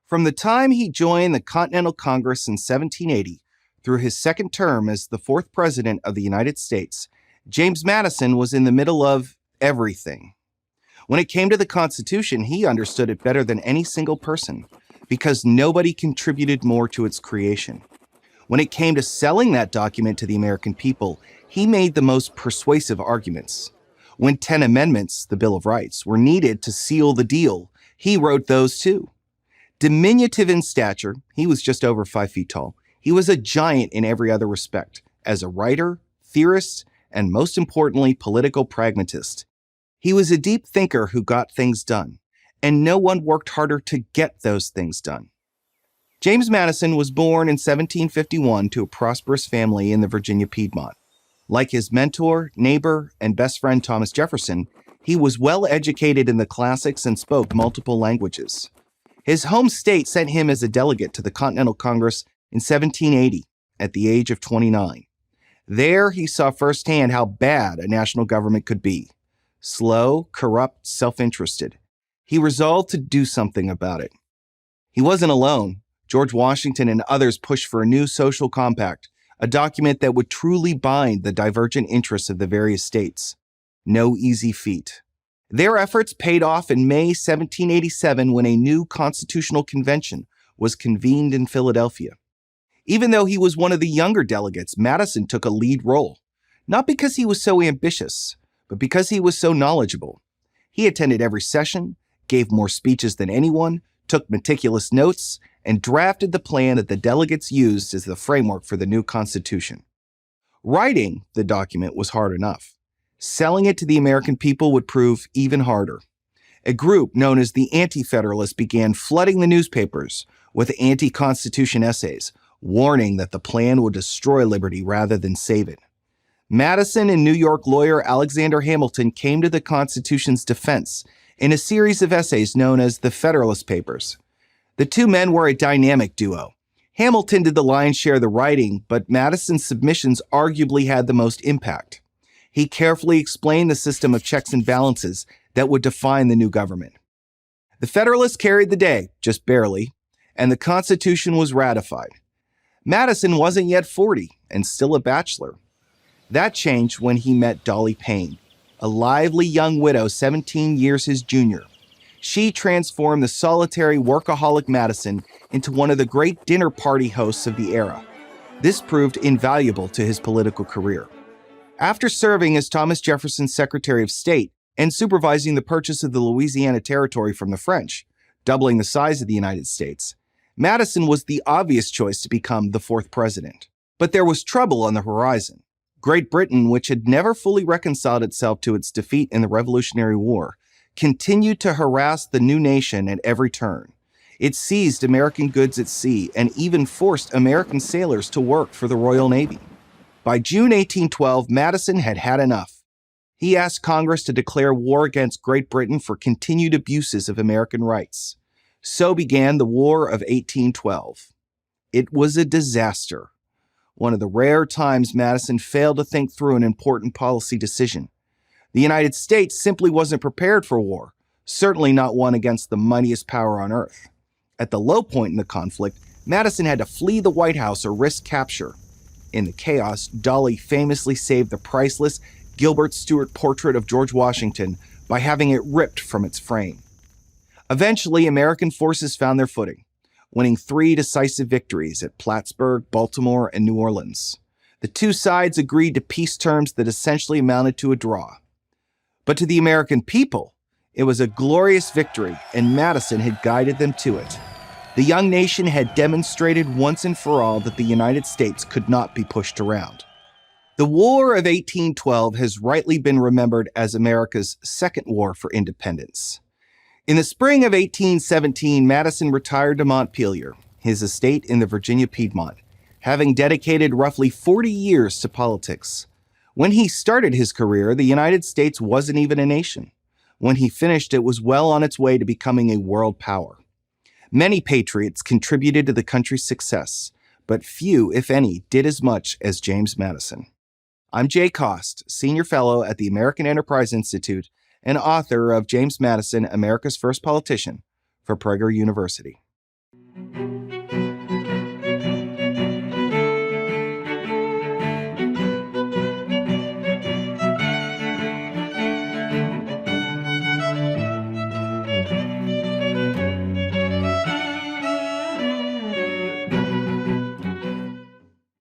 From the time he joined the Continental Congress in 1780 through his second term as the fourth president of the United States, James Madison was in the middle of everything. When it came to the Constitution, he understood it better than any single person because nobody contributed more to its creation. When it came to selling that document to the American people, he made the most persuasive arguments. When 10 amendments, the Bill of Rights, were needed to seal the deal, he wrote those too. Diminutive in stature, he was just over 5 feet tall. He was a giant in every other respect, as a writer, theorist, and most importantly, political pragmatist. He was a deep thinker who got things done, and no one worked harder to get those things done. James Madison was born in 1751 to a prosperous family in the Virginia Piedmont. Like his mentor, neighbor, and best friend Thomas Jefferson, he was well educated in the classics and spoke multiple languages. His home state sent him as a delegate to the Continental Congress in 1780 at the age of 29. There, he saw firsthand how bad a national government could be. Slow, corrupt, self-interested. He resolved to do something about it. He wasn't alone. George Washington and others pushed for a new social compact, a document that would truly bind the divergent interests of the various states. No easy feat. Their efforts paid off in May 1787 when a new constitutional convention was convened in Philadelphia. Even though he was one of the younger delegates, Madison took a lead role, not because he was so ambitious, but because he was so knowledgeable. He attended every session, gave more speeches than anyone, took meticulous notes, and drafted the plan that the delegates used as the framework for the new Constitution. Writing the document was hard enough. Selling it to the American people would prove even harder. A group known as the Anti-Federalists began flooding the newspapers with anti-Constitution essays, warning that the plan would destroy liberty rather than save it. Madison and New York lawyer Alexander Hamilton came to the Constitution's defense in a series of essays known as the Federalist Papers. The two men were a dynamic duo. Hamilton did the lion's share of the writing, but Madison's submissions arguably had the most impact. He carefully explained the system of checks and balances that would define the new government. The Federalists carried the day, just barely, and the Constitution was ratified. Madison wasn't yet 40 and still a bachelor. That changed when he met Dolly Payne, a lively young widow 17 years his junior. She transformed the solitary workaholic Madison into one of the great dinner party hosts of the era. This proved invaluable to his political career. After serving as Thomas Jefferson's Secretary of State and supervising the purchase of the Louisiana Territory from the French, doubling the size of the United States, Madison was the obvious choice to become the fourth president. But there was trouble on the horizon. Great Britain, which had never fully reconciled itself to its defeat in the Revolutionary War, continued to harass the new nation at every turn. It seized American goods at sea and even forced American sailors to work for the Royal Navy. By June 1812, Madison had had enough. He asked Congress to declare war against Great Britain for continued abuses of American rights. So began the War of 1812. It was a disaster. One of the rare times Madison failed to think through an important policy decision. The United States simply wasn't prepared for war, certainly not one against the mightiest power on earth. At the low point in the conflict, Madison had to flee the White House or risk capture. In the chaos, Dolly famously saved the priceless Gilbert Stuart portrait of George Washington by having it ripped from its frame. Eventually, American forces found their footing, winning 3 decisive victories at Plattsburgh, Baltimore, and New Orleans. The two sides agreed to peace terms that essentially amounted to a draw. But to the American people, it was a glorious victory, and Madison had guided them to it. The young nation had demonstrated once and for all that the United States could not be pushed around. The War of 1812 has rightly been remembered as America's second war for independence. In the spring of 1817, Madison retired to Montpelier, his estate in the Virginia Piedmont, having dedicated roughly 40 years to politics. When he started his career, the United States wasn't even a nation. When he finished, it was well on its way to becoming a world power. Many patriots contributed to the country's success, but few, if any, did as much as James Madison. I'm Jay Cost, Senior Fellow at the American Enterprise Institute and author of James Madison, America's First Politician, for Prager University.